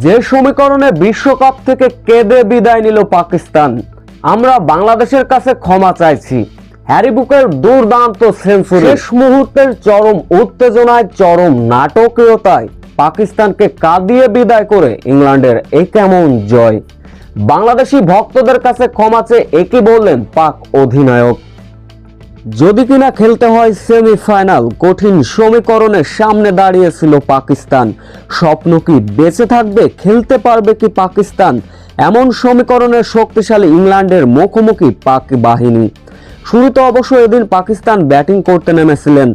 যে সমীকরণে বিশ্বকাপ থেকে কেঁদে বিদায় নিল পাকিস্তান, আমরা বাংলাদেশের কাছে ক্ষমা চাইছি। হ্যারি বুকের দুর্দান্ত সেঞ্চুরি, শেষ মুহূর্তের চরম উত্তেজনায়, চরম নাটকীয়তায় পাকিস্তানকে কাঁদিয়ে বিদায় করে ইংল্যান্ডের এই কেমন জয়। বাংলাদেশি ভক্তদের কাছে ক্ষমা চেয়ে একই বললেন পাক অধিনায়ক। যদি কিনা খেলতে হয় সেমিফাইনাল, কঠিন সমীকরণের সামনে দাঁড়িয়েছিল পাকিস্তান। স্বপ্ন কি বেঁচে থাকবে? খেলতে পারবে কি পাকিস্তান? এমন সমীকরণের শক্তিশালী ইংল্যান্ডের মুখোমুখি পাক বাহিনী। শুরুতে অবশ্য এদিন পাকিস্তান ব্যাটিং করতে নেমেছিলেন।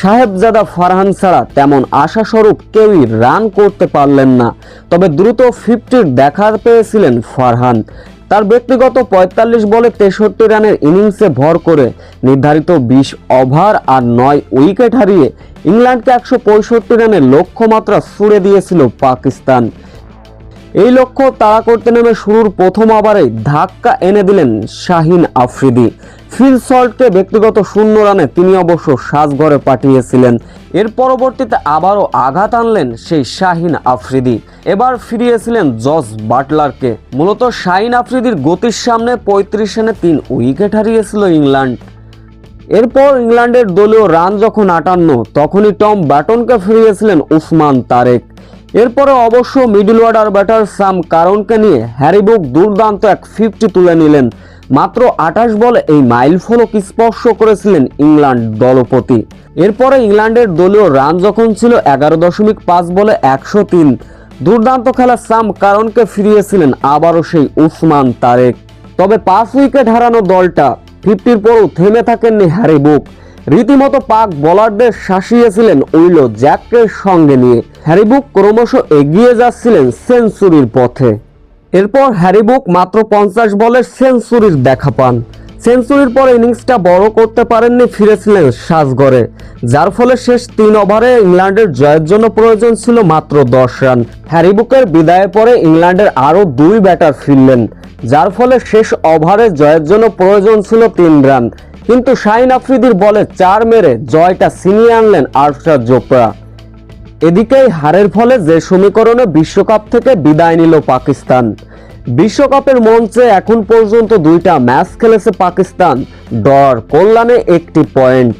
সাহেবজাদা ফারহান ছাড়া তেমন আশাস্বরূপ কেউই রান করতে পারলেন না। তবে দ্রুত 50 দেখা পেয়েছিলেন ফারহান। তার ব্যক্তিগত 45 বলে 63 রানের ইনিংসে ভর করে নির্ধারিত 20 ওভার আর 9 উইকেট হারিয়ে ইংল্যান্ডকে 165 রানের লক্ষ্যমাত্রা ছুড়ে দিয়েছিল পাকিস্তান। এই লক্ষ্য তাড়া করতে নেমে শুরুর প্রথম ওভারেই ধাক্কা এনে দিলেন শাহিন আফ্রিদি। ফিল সল্টকে ব্যক্তিগত 0 রানে তিনি অবশ্য সাজঘরে পাঠিয়েছিলেন। এর পরবর্তীতে আবারও আঘাত আনলেন সেই শাহিন আফ্রিদি। এবার ফিরিয়েছিলেন জস বাটলারকে। মূলত শাহিন আফ্রিদির গতির সামনে 35 রানে 3 উইকেট হারিয়েছিল ইংল্যান্ড। এরপর ইংল্যান্ডের দলীয় রান যখন 58, তখনই টম ব্যাটনকে ফিরিয়েছিলেন উসমান তারেক। এরপরে অবশ্য মিডল অর্ডার ব্যাটার সাম কারনকে নিয়ে হ্যারি বুক দুর্দান্ত এক 50 তুলে নিলেন। মাত্র 28 বলে এই মাইলফলক স্পর্শ করেছিলেন ইংল্যান্ড দলপতি। এরপরে ইংল্যান্ডের দলীয় রান যখন ছিল 11.5 বলে 103, দুর্দান্ত খেলা সাম কারনকে ফিরিয়েছিলেন আবারও সেই উসমান তারেক। তবে 5 উইকেট হারানো দলটা 50-র পরও থেমে থাকেননি হ্যারি বুক। রীতিমতো পাক বোলারদের শাসিয়েছিলেন উইলো জ্যাককে সঙ্গে নিয়ে। হ্যারি বুক ক্রমশ এগিয়ে যাচ্ছিলেন সেঞ্চুরির পথে। এরপর হ্যারি বুক মাত্র 50 বলে সেঞ্চুরির দেখা পান। সেঞ্চুরির পর ইনিংসটা বড় করতে পারেননি, ফিরেছিলেন সাজঘরে। যার ফলে শেষ 3 ওভারে ইংল্যান্ডের জয়ের জন্য প্রয়োজন ছিল মাত্র 10 রান। হ্যারি বুকের বিদায়ের পরে ইংল্যান্ডের আরও 2 ব্যাটার ফিরলেন, যার ফলে শেষ ওভারে জয়ের জন্য প্রয়োজন ছিল 3 রান। কিন্তু শাহিন আফ্রিদির বলে 4 মেরে জয়টা ছিনিয়ে আনলেন আরশাদ জোপড়া। এদিকেই হারের ফলে যে সমীকরণে বিশ্বকাপ থেকে বিদায় নিল পাকিস্তান। বিশ্বকাপের মঞ্চে এখন পর্যন্ত 2টা ম্যাচ খেলেছে পাকিস্তান, ড্রর কল্যাণে 1টি পয়েন্ট।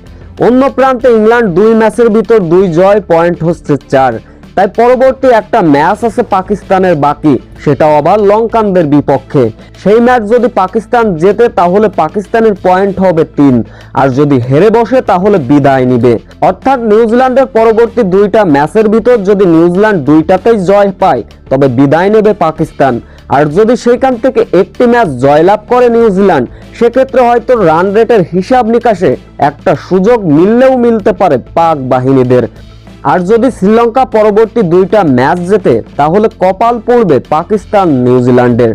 অন্য প্রান্তে ইংল্যান্ড 2 ম্যাচের ভিতর 2 জয়, পয়েন্ট হচ্ছে 4। তাই পরবর্তী একটা ম্যাচ আছে পাকিস্তানের বাকি, সেটাও আবার লঙ্কানদের বিপক্ষে। সেই ম্যাচ যদি পাকিস্তান জেতে তাহলে পাকিস্তানের পয়েন্ট হবে 3, আর যদি হেরে বসে তাহলে বিদায় নিবে। অর্থাৎ নিউজিল্যান্ডের পরবর্তী 2টা ম্যাচের ভিতর যদি নিউজিল্যান্ড 2টাতেই জয় পায় তবে বিদায় নেবে পাকিস্তান। আর যদি সেখান থেকে একটি ম্যাচ জয়লাভ করে নিউজিল্যান্ড, সেক্ষেত্রে হয়তো রান রেটের হিসাব নিকাশে একটা সুযোগ মিললেও মিলতে পারে পাক বাহিনীদের। আর যদি শ্রীলঙ্কা পরবর্তী 2টা ম্যাচ জেতে তাহলে কপাল পড়বে পাকিস্তান নিউজিল্যান্ডের।